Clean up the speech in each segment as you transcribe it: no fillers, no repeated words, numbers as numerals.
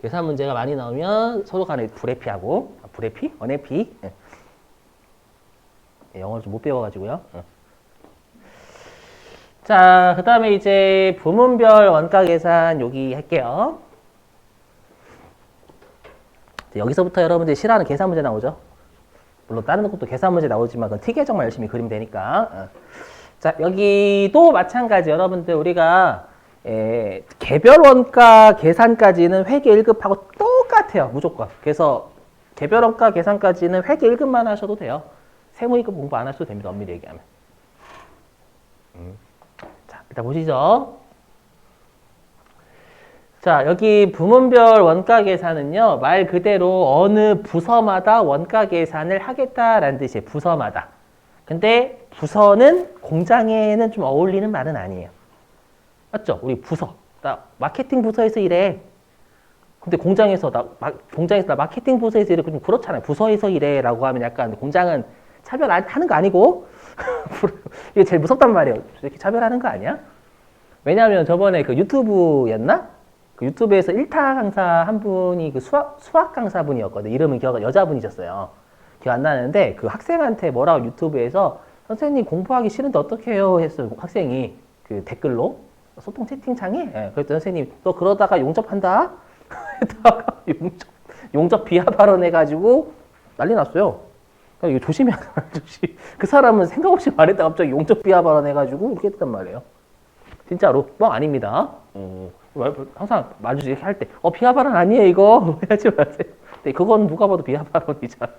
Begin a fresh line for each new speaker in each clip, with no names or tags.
계산 문제가 많이 나오면 서로 간에 불회피하고, 불회피? 언회피? 예. 영어를 좀 못 배워가지고요. 자, 그 다음에 이제 부문별 원가 계산 여기 할게요. 여기서부터 여러분들이 싫어하는 계산 문제 나오죠. 물론 다른 것도 계산 문제 나오지만 그건 T 계정만 열심히 그리면 되니까. 자, 여기도 마찬가지 여러분들 우리가 개별 원가 계산까지는 회계 1급하고 똑같아요. 무조건. 그래서 개별 원가 계산까지는 회계 1급만 하셔도 돼요. 세무 2급 공부 안 하셔도 됩니다. 엄밀히 얘기하면. 자, 일단 보시죠. 자, 여기 부문별 원가 계산은요, 말 그대로 어느 부서마다 원가 계산을 하겠다라는 뜻이에요. 부서마다. 근데 부서는 공장에는 좀 어울리는 말은 아니에요. 맞죠? 우리 부서. 나 마케팅 부서에서 일해. 근데 공장에서 나 마케팅 부서에서 일해. 좀 그렇잖아요. 부서에서 일해. 라고 하면 약간 공장은 차별하는 거 아니고. 이게 제일 무섭단 말이에요. 이렇게 차별하는 거 아니야? 왜냐하면 저번에 그 유튜브였나? 그 유튜브에서 1타 강사 한 분이 그 수학 강사분이었거든. 이름은 여자분이셨어요. 기억 안 나는데 그 학생한테 뭐라고 유튜브에서 선생님 공부하기 싫은데 어떻게 해요? 했어요. 학생이 그 댓글로 소통 채팅창에. 예, 그랬더니 선생님 너 그러다가 용접한다? 했다가 용접 비하 발언해가지고 난리 났어요. 그러니까 이거 조심해야 돼. 그 사람은 생각 없이 말했다가 갑자기 용접 비하 발언해가지고 이렇게 했단 말이에요. 진짜로 뻥 아닙니다. 항상 말주시 이렇게 할 때 비하 발언 아니에요 이거 하지 마세요. 근데 그건 누가 봐도 비하 발언이잖아.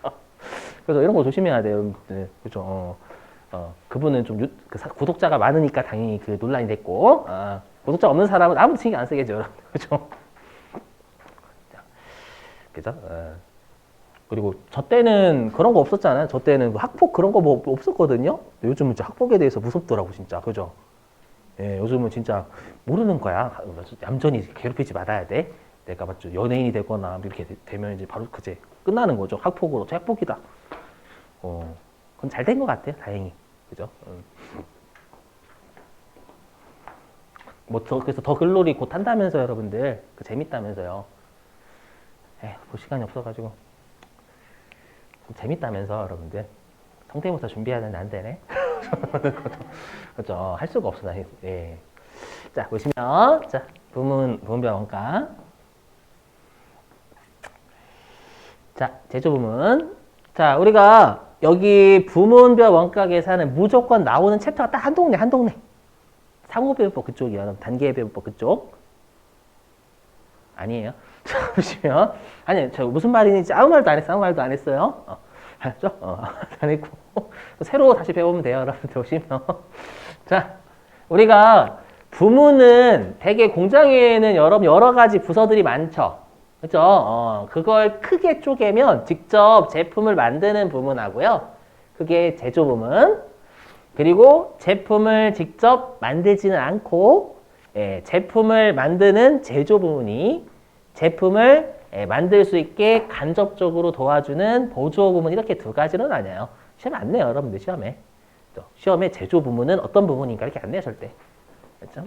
그래서 이런 거 조심해야 돼요. 네, 그죠. 그분은 좀 구독자가 많으니까 당연히 그 논란이 됐고, 구독자 없는 사람은 아무도 신경 안 쓰겠죠, 여러분. 그죠? 그죠? 그리고 저 때는 그런 거 없었잖아요. 저 때는 학폭 그런 거 뭐 없었거든요. 요즘은 진짜 학폭에 대해서 무섭더라고, 진짜. 그죠? 예, 요즘은 진짜 모르는 거야. 얌전히 괴롭히지 말아야 돼. 내가 맞죠? 연예인이 되거나 이렇게 되면 이제 바로 그제 끝나는 거죠. 학폭으로. 저 학폭이다. 그건 잘 된 것 같아요. 다행히. 그죠? 그래서 더 글로리 곧 한다면서 여러분들. 재밌다면서요. 볼 시간이 없어가지고. 좀 재밌다면서 여러분들. 성대모사 준비해야 되는데 안 되네. 그죠? 할 수가 없어. 예. 자, 보시면. 자, 부문별 원가. 자, 제조 부문. 자, 우리가 여기 부문별 원가 계산은 무조건 나오는 챕터가 딱 한 동네. 상호배분법 그쪽이야. 단계배분법 그쪽. 아니에요. 자, 보시면. 아니, 저 무슨 말인지 아무 말도 안 했어. 아무 말도 안 했어요. 알았죠? 안 했고. 새로 다시 배우면 돼요. 여러분들 보시면. 자, 우리가 부문은 대개 공장에는 여러 가지 부서들이 많죠. 그죠? 그걸 크게 쪼개면 직접 제품을 만드는 부문하고요. 그게 제조 부문. 그리고 제품을 직접 만들지는 않고 제품을 만드는 제조 부문이 제품을 만들 수 있게 간접적으로 도와주는 보조 부문 이렇게 두 가지로 나뉘어요. 시험에 안 내요, 여러분들 시험에. 시험에 제조 부문은 어떤 부문인가 이렇게 안 내요, 절대. 그렇죠?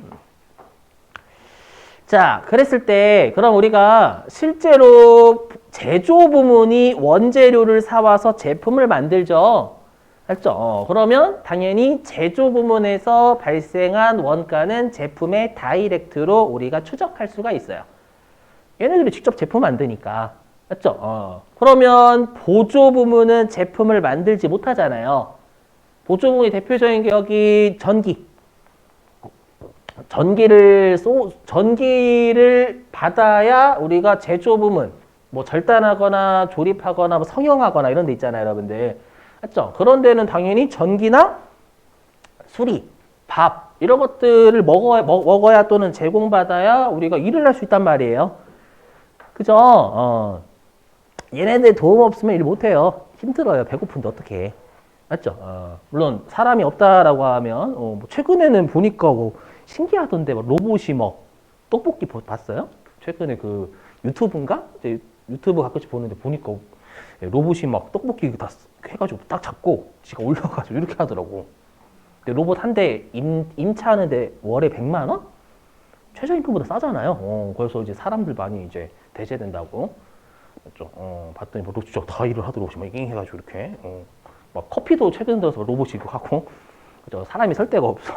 자, 그랬을 때 그럼 우리가 실제로 제조 부문이 원재료를 사와서 제품을 만들죠. 맞죠? 그러면 당연히 제조 부문에서 발생한 원가는 제품의 다이렉트로 우리가 추적할 수가 있어요. 얘네들이 직접 제품 만드니까. 맞죠? 그러면 보조 부문은 제품을 만들지 못하잖아요. 보조 부문이 대표적인 게 여기 전기. 전기를 받아야 우리가 제조 부문, 뭐 절단하거나 조립하거나 뭐 성형하거나 이런 데 있잖아요, 여러분들. 맞죠? 그런 데는 당연히 전기나 수리, 밥 이런 것들을 먹어야 또는 제공받아야 우리가 일을 할 수 있단 말이에요. 그죠? 얘네들 도움 없으면 일 못해요. 힘들어요. 배고픈데 어떻게 해. 맞죠? 물론 사람이 없다라고 하면 뭐 최근에는 보니까 뭐 신기하던데 막 로봇이 뭐 떡볶이 봤어요? 최근에 그 유튜브인가? 이제 유튜브 가끔씩 보는데 보니까 로봇이 막 떡볶이 다 해가지고 딱 잡고 지가 올려가지고 이렇게 하더라고. 근데 로봇 한 대 임차하는데 월에 100만 원? 최저임금보다 싸잖아요. 그래서 이제 사람들 많이 이제 대체된다고. 그렇죠. 봤더니 뭐 진짜 다 일을 하도록 막 해가지고 이렇게. 막 커피도 최근 들어서 로봇이 이거 하고. 그죠. 사람이 설 데가 없어.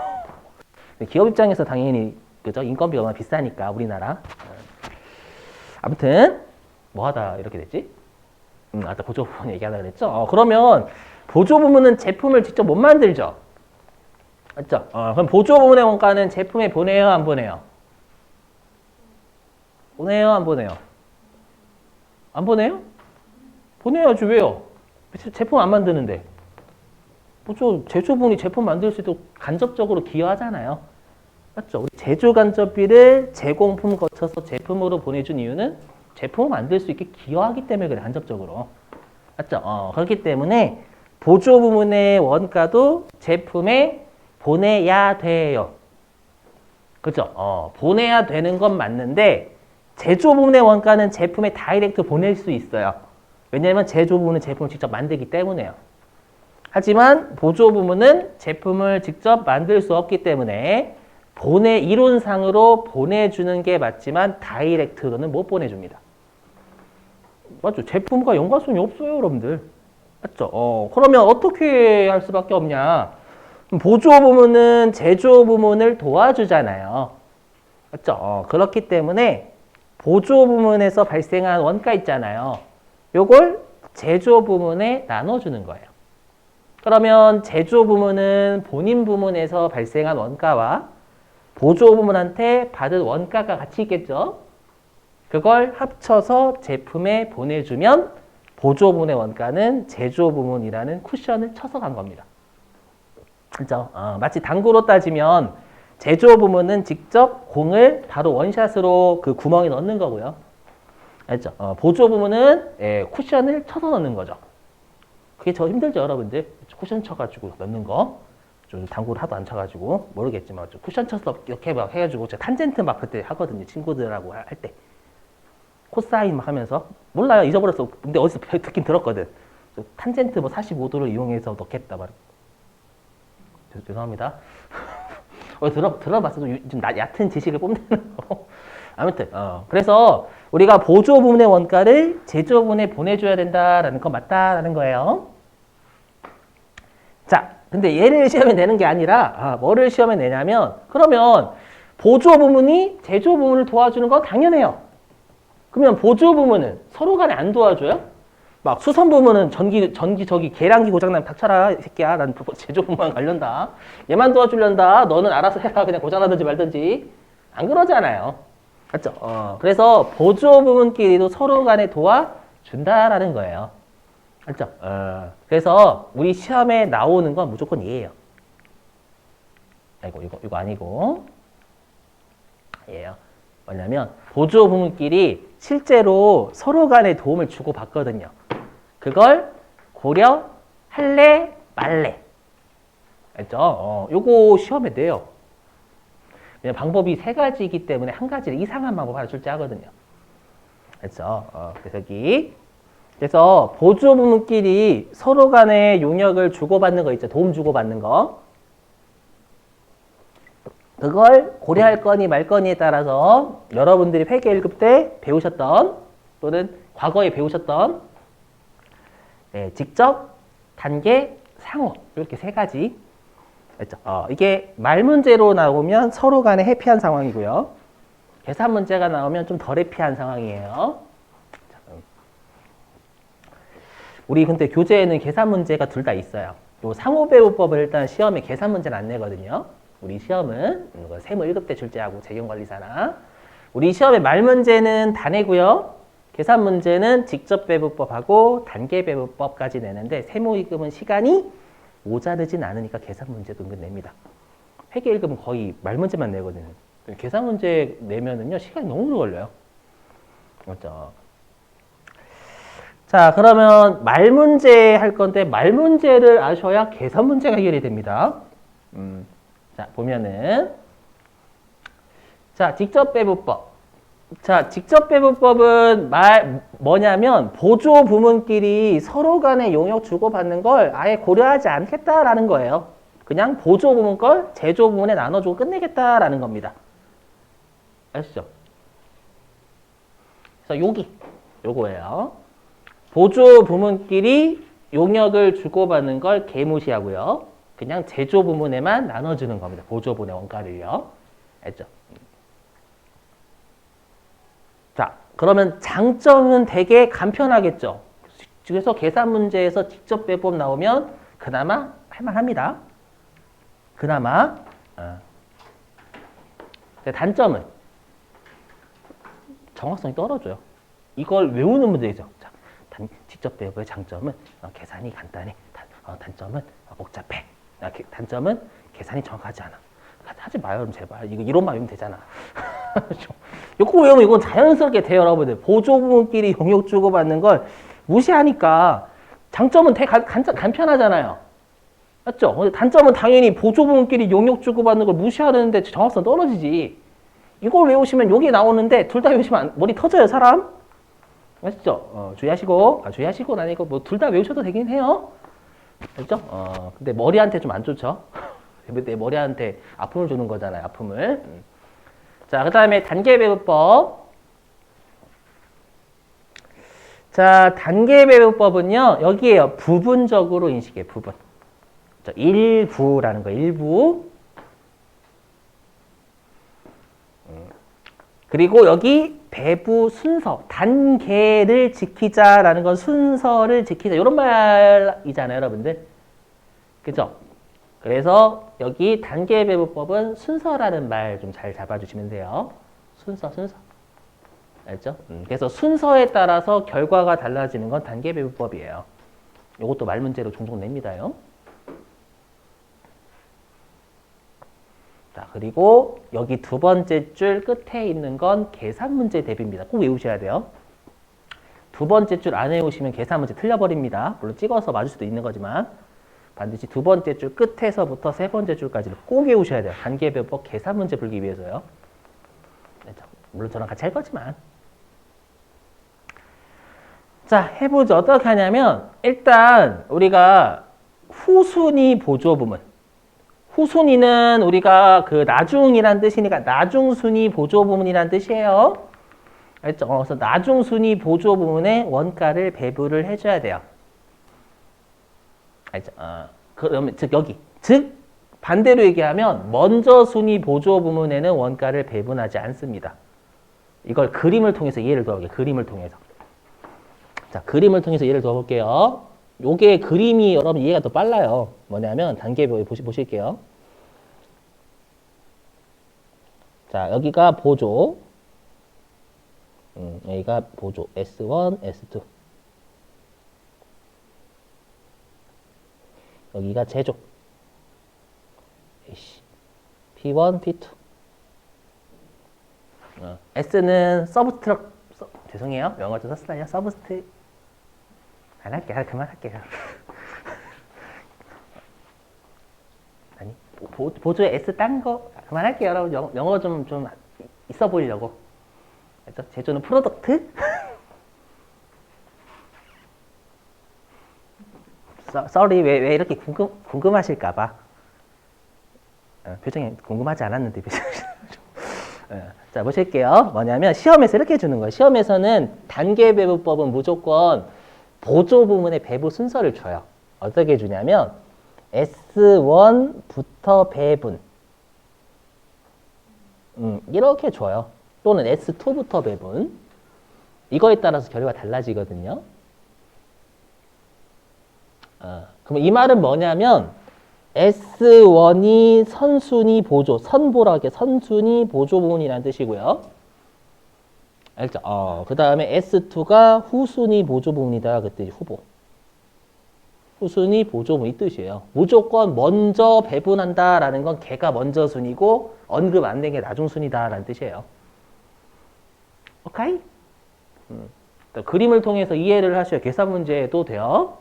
기업 입장에서 당연히 그죠. 인건비가 워낙 비싸니까 우리나라. 아무튼 뭐 하다 이렇게 됐지? 아까 보조 부문 얘기하려고 그랬죠? 그러면 보조 부문은 제품을 직접 못 만들죠? 맞죠? 그럼 보조 부문의 원가는 제품에 보내요, 안 보내요? 보내요, 안 보내요? 안 보내요? 보내야지, 왜요? 제품 안 만드는데. 보조, 제조분이 제품 만들 수 있도록 간접적으로 기여하잖아요. 맞죠? 우리 제조 간접비를 제공품 거쳐서 제품으로 보내준 이유는 제품을 만들 수 있게 기여하기 때문에 그래, 간접적으로. 맞죠? 그렇기 때문에 보조 부문의 원가도 제품에 보내야 돼요. 그죠? 보내야 되는 건 맞는데 제조 부문의 원가는 제품에 다이렉트 보낼 수 있어요. 왜냐하면 제조 부문은 제품을 직접 만들기 때문에요. 하지만 보조 부문은 제품을 직접 만들 수 없기 때문에 이론상으로 보내주는 게 맞지만 다이렉트로는 못 보내줍니다. 맞죠? 제품과 연관성이 없어요, 여러분들. 맞죠? 그러면 어떻게 할 수밖에 없냐? 보조 부문은 제조 부문을 도와주잖아요. 맞죠? 그렇기 때문에 보조 부문에서 발생한 원가 있잖아요. 요걸 제조 부문에 나눠주는 거예요. 그러면 제조 부문은 본인 부문에서 발생한 원가와 보조 부문한테 받은 원가가 같이 있겠죠? 그걸 합쳐서 제품에 보내주면 보조 부문의 원가는 제조 부문이라는 쿠션을 쳐서 간 겁니다. 그렇죠? 마치 당구로 따지면 제조 부문은 직접 공을 바로 원샷으로 그 구멍에 넣는 거고요. 알죠? 보조 부문은 쿠션을 쳐서 넣는 거죠. 그게 더 힘들죠, 여러분들. 쿠션 쳐가지고 넣는 거. 좀 당구를 하도 안 쳐가지고 모르겠지만 쿠션 쳐서 이렇게 막 해가지고 제가 탄젠트 막 그때 하거든요, 친구들하고 할 때. 코사인 막 하면서 몰라요, 잊어버렸어. 근데 어디서 듣긴 들었거든. 탄젠트 뭐 45도를 이용해서 넣겠다 말. 죄송합니다. 들어봤어도 좀 얕은 지식을 뽐내는 거. 아무튼 그래서 우리가 보조 부문의 원가를 제조 부문에 보내줘야 된다라는 건 맞다라는 거예요. 자, 근데 얘를 시험에 내는 게 아니라 뭐를 시험에 내냐면 그러면 보조 부문이 제조 부문을 도와주는 건 당연해요. 그러면 보조 부문은 서로 간에 안 도와줘요? 막 수선 부문은 전기 저기 계량기 고장나면 닥쳐라 이 새끼야. 난 제조 부문만 관련다. 얘만 도와주련다. 너는 알아서 해라. 그냥 고장나든지 말든지. 안 그러잖아요. 맞죠? 그래서 보조 부문끼리도 서로 간에 도와준다라는 거예요. 맞죠? 그래서 우리 시험에 나오는 건 무조건 얘예요. 아이고, 이거 아니고. 얘예요. 뭐냐면, 보조 부문끼리 실제로 서로 간에 도움을 주고받거든요. 그걸 고려할래, 말래. 알죠? 요거 시험에 내요. 왜냐면 방법이 세 가지이기 때문에 한 가지를 이상한 방법 하나 출제하거든요. 알죠? 그래서 보조 부문끼리 서로 간에 용역을 주고받는 거 있죠. 도움 주고받는 거. 그걸 고려할 거니 말 거니에 따라서 여러분들이 회계 1급 때 배우셨던 또는 과거에 배우셨던 직접, 단계, 상호 이렇게 세 가지. 그렇죠? 이게 말 문제로 나오면 서로 간에 해피한 상황이고요. 계산 문제가 나오면 좀 덜 해피한 상황이에요. 우리 근데 교재에는 계산 문제가 둘 다 있어요. 요 상호배우법을 일단 시험에 계산 문제는 안 내거든요. 우리 시험은 세무 1급 때 출제하고 재경관리사나 우리 시험의 말 문제는 다 내고요. 계산 문제는 직접배부법하고 단계배부법까지 내는데 세무 2급은 시간이 모자르진 않으니까 계산 문제도 은근 냅니다. 회계 1급은 거의 말 문제만 내거든요. 계산 문제 내면은요 시간이 너무 오래 걸려요. 맞죠? 자, 그러면 말 문제 할 건데 말 문제를 아셔야 계산 문제가 해결이 됩니다. 자, 보면은 자, 직접배부법. 자, 직접배부법은 뭐냐면 보조 부문끼리 서로 간에 용역 주고받는 걸 아예 고려하지 않겠다라는 거예요. 그냥 보조 부문 걸 제조 부문에 나눠주고 끝내겠다라는 겁니다. 아시죠? 그래서 요거예요. 보조 부문끼리 용역을 주고받는 걸 개무시하고요. 그냥 제조 부문에만 나눠주는 겁니다. 보조 부문의 원가를요. 알죠? 자, 그러면 장점은 되게 간편하겠죠. 그래서 계산 문제에서 직접 배법 나오면 그나마 할만합니다. 그나마. 단점은 정확성이 떨어져요. 이걸 외우는 문제죠. 자, 직접 배법의 장점은 계산이 간단해. 단점은 복잡해. 단점은 계산이 정확하지 않아. 하지 마요, 여러분, 제발. 이론만 외우면 되잖아. 이거 외우면 이건 자연스럽게 돼요, 여러분들. 보조부문끼리 용역 주고받는 걸 무시하니까 장점은 되게 간편하잖아요. 맞죠? 단점은 당연히 보조부문끼리 용역 주고받는 걸 무시하는데 정확성 떨어지지. 이걸 외우시면 여기 나오는데 둘 다 외우시면 머리 터져요, 사람. 맞죠? 주의하시고 난 이거 뭐 둘 다 외우셔도 되긴 해요. 맞죠? 근데 머리한테 좀 안 좋죠? 내 머리한테 아픔을 주는 거잖아요, 아픔을. 자, 그 다음에 단계배분법. 자, 단계배분법은요, 여기에요. 부분적으로 인식해요, 부분. 일부라는 거, 일부. 그리고 여기 배부 순서, 단계를 지키자라는 건 순서를 지키자. 이런 말이잖아요, 여러분들. 그죠? 그래서 여기 단계배분법은 순서라는 말 좀 잘 잡아주시면 돼요. 순서. 알죠? 그래서 순서에 따라서 결과가 달라지는 건 단계배분법이에요. 이것도 말 문제로 종종 냅니다요. 자, 그리고 여기 두 번째 줄 끝에 있는 건 계산 문제 대비입니다. 꼭 외우셔야 돼요. 두 번째 줄 안 외우시면 계산 문제 틀려버립니다. 물론 찍어서 맞을 수도 있는 거지만 반드시 두 번째 줄 끝에서부터 세 번째 줄까지를 꼭 외우셔야 돼요. 단계배분법 계산 문제 풀기 위해서요. 물론 저랑 같이 할 거지만. 자, 해보죠. 어떻게 하냐면 일단 우리가 후순위 보조부문. 후순위는 우리가 그 나중이란 뜻이니까 나중순위 보조부문이란 뜻이에요. 알죠? 그래서 나중순위 보조부문의 원가를 배분을 해줘야 돼요. 알죠? 그러면 즉 반대로 얘기하면 먼저 순위 보조부문에는 원가를 배분하지 않습니다. 이걸 그림을 통해서 이해를 도와볼게요. 그림을 통해서. 자, 그림을 통해서 이해를 도와볼게요. 요게 그림이 여러분 이해가 더 빨라요. 뭐냐면 단계별 보실게요. 자, 여기가 보조. 여기가 보조. S1, S2. 여기가 제조. P1, P2. S는 서브스트럭. 죄송해요. 영어 좀 썼어요. 서브스트. 안 할게. 그만할게요. 아니, 보조에 S 딴 거 그만할게요. 여러분. 영어 좀 있어 보이려고. 제조는 프로덕트. sorry, 왜 이렇게 궁금하실까봐. 표정이 궁금하지 않았는데 표정이. 자, 보실게요. 뭐냐면 시험에서 이렇게 주는 거예요. 시험에서는 단계배분법은 무조건 보조부문의 배분 순서를 줘요. 어떻게 주냐면 S1부터 배분. 이렇게 줘요. 또는 S2부터 배분. 이거에 따라서 결과가 달라지거든요. 그럼 이 말은 뭐냐면 S1이 선순위 보조, 선보라게 선순위 보조 부문이라는 뜻이고요. 알죠? 그 다음에 S2가 후순위 보조 부문이다. 그때 후보. 후순위 보조 부문 이 뜻이에요. 무조건 먼저 배분한다라는 건 걔가 먼저 순위고 언급 안 된 게 나중 순위다라는 뜻이에요. 오케이? 그림을 통해서 이해를 하셔야 계산 문제도 돼요.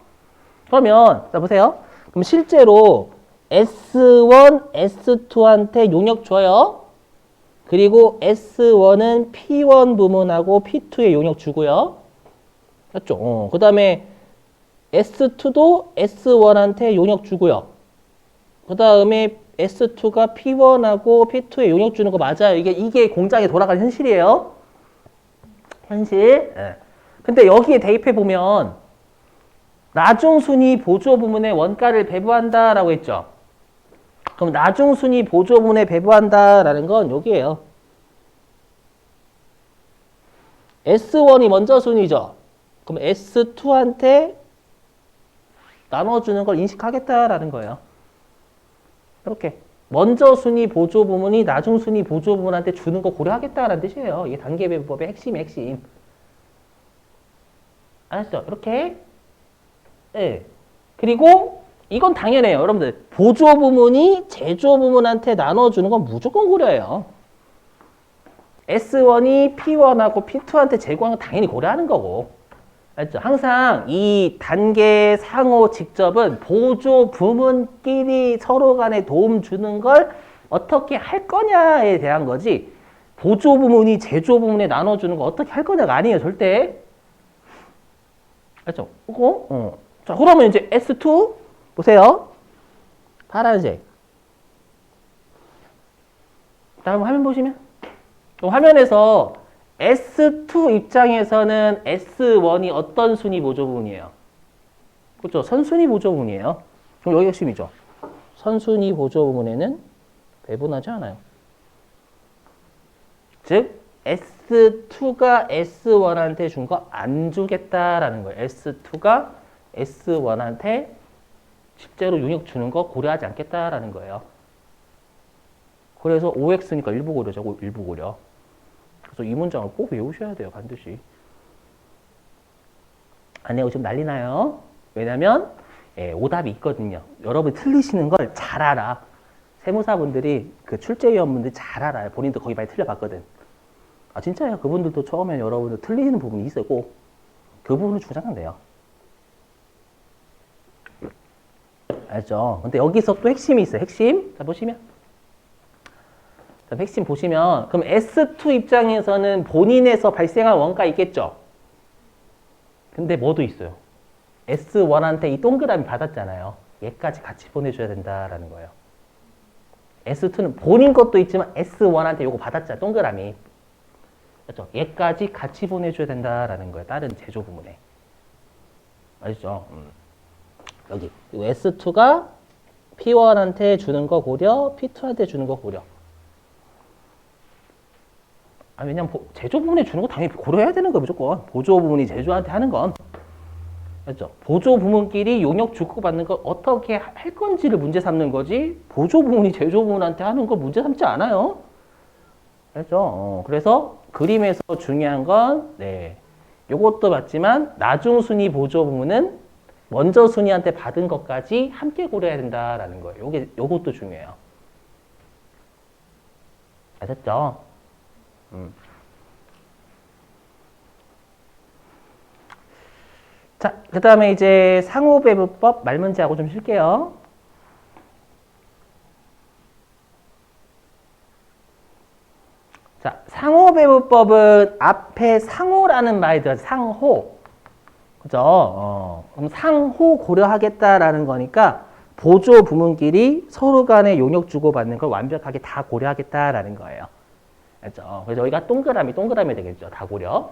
그러면 자 보세요. 그럼 실제로 S1, S2한테 용역 줘요. 그리고 S1은 P1 부문하고 P2에 용역 주고요. 맞죠? 그 다음에 S2도 S1한테 용역 주고요. 그 다음에 S2가 P1하고 P2에 용역 주는 거 맞아요. 이게 공장에 돌아가는 현실이에요. 현실. 예. 근데 여기에 대입해 보면 나중순위 보조 부문의 원가를 배부한다라고 했죠. 그럼 나중순위 보조 부문에 배부한다라는 건 여기에요. S1이 먼저 순위죠. 그럼 S2한테 나눠주는 걸 인식하겠다라는 거예요. 이렇게. 먼저 순위 보조 부문이 나중 순위 보조 부문한테 주는 거 고려하겠다라는 뜻이에요. 이게 단계 배분법의 핵심. 알았죠? 이렇게. 네. 그리고 이건 당연해요. 여러분들. 보조 부문이 제조 부문한테 나눠주는 건 무조건 고려해요. S1이 P1하고 P2한테 제공하는 건 당연히 고려하는 거고. 알죠? 항상 이 단계 상호 직접은 보조 부문끼리 서로 간에 도움 주는 걸 어떻게 할 거냐에 대한 거지, 보조 부문이 제조 부문에 나눠주는 거 어떻게 할 거냐가 아니에요, 절대. 알죠? 자, 그러면 이제 S2 보세요. 파란색. 다음 화면 보시면. 화면에서 S2 입장에서는 S1이 어떤 순위 보조 부문이에요? 그렇죠? 선순위 보조 부문이에요. 그럼 여기 핵심이죠. 선순위 보조 부문에는 배분하지 않아요. 즉 S2가 S1한테 준 거 안 주겠다라는 거예요. S2가 S1한테 실제로 용역 주는 거 고려하지 않겠다라는 거예요. 그래서 OX니까 일부 고려죠. 일부 고려. 그래서 이 문장을 꼭 외우셔야 돼요. 반드시. 안 외우시면 난리 나요. 왜냐면 오답이 있거든요. 여러분이 틀리시는 걸 잘 알아. 세무사분들이, 그 출제위원분들이 잘 알아요. 본인도 거의 많이 틀려봤거든. 아 진짜요. 그분들도 처음에 여러분들 틀리는 부분이 있었고 그 부분을 주장하면 돼요. 알죠? 근데 여기서 또 핵심이 있어요. 핵심. 자 보시면. 자, 핵심 보시면 그럼 S2 입장에서는 본인에서 발생한 원가 있겠죠? 근데 뭐도 있어요. S1한테 이 동그라미 받았잖아요. 얘까지 같이 보내줘야 된다라는 거예요. S2는 본인 것도 있지만 S1한테 요거 받았잖아요. 동그라미. 그렇죠? 얘까지 같이 보내줘야 된다라는 거예요. 다른 제조 부문에. 아시죠? 여기 S2가 P1한테 주는 거 고려, P2한테 주는 거 고려. 아, 왜냐면 제조 부문에 주는 거 당연히 고려해야 되는 거예요. 무조건. 보조 부문이 제조한테 하는 건. 그렇죠? 보조 부문끼리 용역 주고받는 걸 어떻게 할 건지를 문제 삼는 거지, 보조 부문이 제조 부문한테 하는 걸 문제 삼지 않아요. 그렇죠? 그래서 그림에서 중요한 건, 요것도 맞지만 나중 순위 보조 부문은 먼저 순위한테 받은 것까지 함께 고려해야 된다라는 거예요. 요것도 중요해요. 아셨죠? 자, 그 다음에 이제 상호배분법 말문제하고 좀 쉴게요. 자, 상호배분법은 앞에 상호라는 말이 들어요. 상호. 그죠? 그럼 상호 고려하겠다라는 거니까 보조 부문끼리 서로 간에 용역 주고받는 걸 완벽하게 다 고려하겠다라는 거예요. 알죠? 그래서 여기가 동그라미 되겠죠. 다 고려.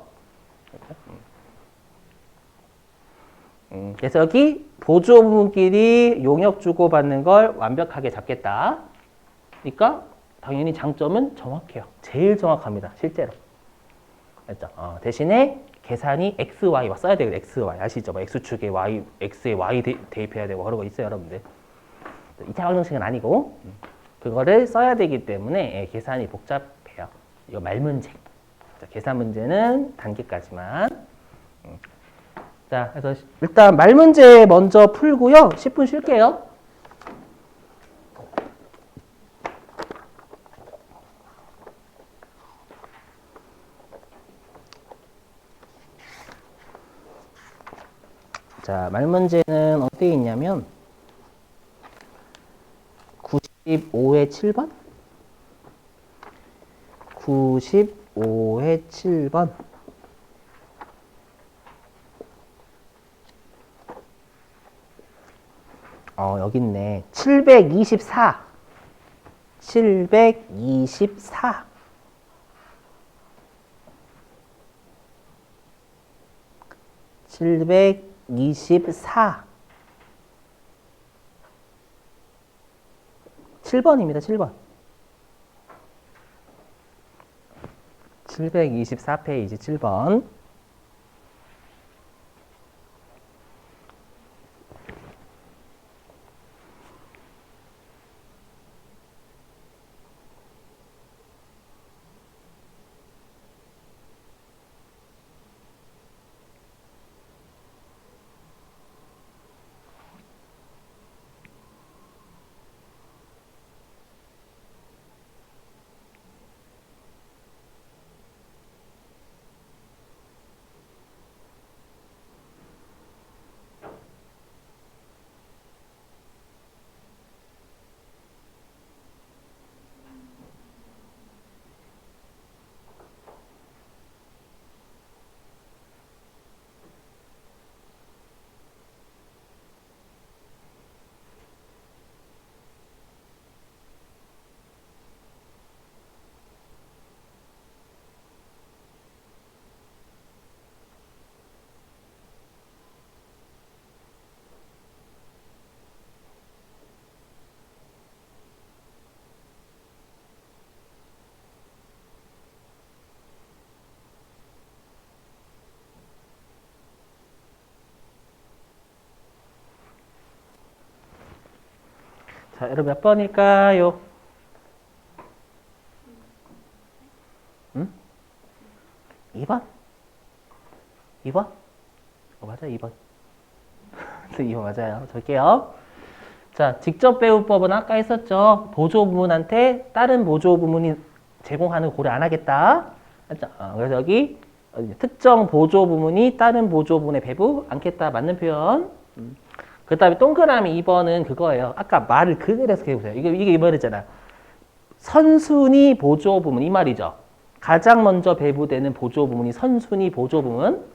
그래서 여기 보조 부문끼리 용역 주고받는 걸 완벽하게 잡겠다. 그러니까 당연히 장점은 정확해요. 제일 정확합니다. 실제로. 알죠? 대신에 계산이 x, y 막 써야 되거든요. x, y 아시죠? 뭐 x축에 y, x에 y 대입해야 되고 그런 거 있어요, 여러분들. 2차 방정식은 아니고 그거를 써야 되기 때문에 계산이 복잡해요. 이거 말문제. 자, 계산 문제는 단계까지만. 자, 그래서 일단 말문제 먼저 풀고요. 10분 쉴게요. 자, 말문제는 어디에 있냐면 95회 7번? 95회 7번. 여기 있네. 724. 724. 724. 7번입니다. 7번. 724페이지 7번. 자, 여러분 몇 번일까요? 2번? 2번? 맞아요, 2번. 2번 맞아요. 적게요. 자, 직접 배우법은 아까 했었죠. 보조부문한테 다른 보조부문이 제공하는 고려 안 하겠다. 그래서 여기 특정 보조부문이 다른 보조부문에 배부 않겠다. 맞는 표현. 그 다음에 동그라미 2번은 그거예요. 아까 말을 그대로 해석해보세요. 이게 이번이잖아. 선순위 보조부문 이 말이죠. 가장 먼저 배부되는 보조부문이 선순위 보조부문.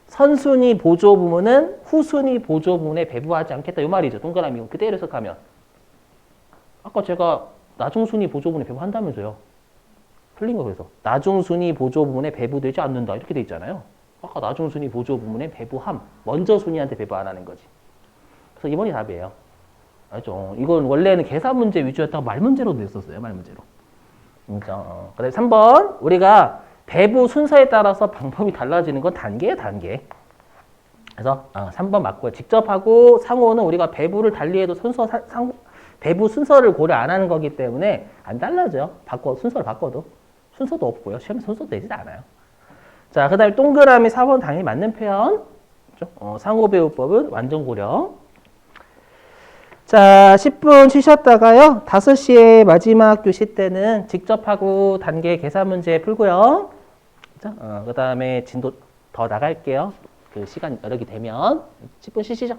선순위 보조부문은 후순위 보조부문에 배부하지 않겠다. 이 말이죠. 동그라미 그대로 해석하면. 아까 제가 나중순위 보조부문에 배부한다면서요. 틀린 거 그래서. 나중순위 보조부문에 배부되지 않는다. 이렇게 돼 있잖아요. 아까 나중순위 보조부문에 배부함. 먼저 순위한테 배부 안 하는 거지. 그래서 2번이 답이에요. 알죠? 이건 원래는 계산 문제 위주였다가 말 문제로 냈었어요. 말 문제로. 그러니까 그다음에 3번 우리가 배부 순서에 따라서 방법이 달라지는 건 단계예요, 단계. 그래서 3번 맞고요. 직접 하고 상호는 우리가 배부를 달리해도 배부 순서를 고려 안 하는 거기 때문에 안 달라져요. 순서를 바꿔도. 순서도 없고요. 시험에 순서도 되지 않아요. 자, 그다음에 동그라미 4번 당연히 맞는 표현. 상호 배우법은 완전 고려. 자, 10분 쉬셨다가요. 5시에 마지막 교시 때는 직접 하고 단계 계산 문제 풀고요. 그 다음에 진도 더 나갈게요. 그 시간 여력이 되면 10분 쉬시죠.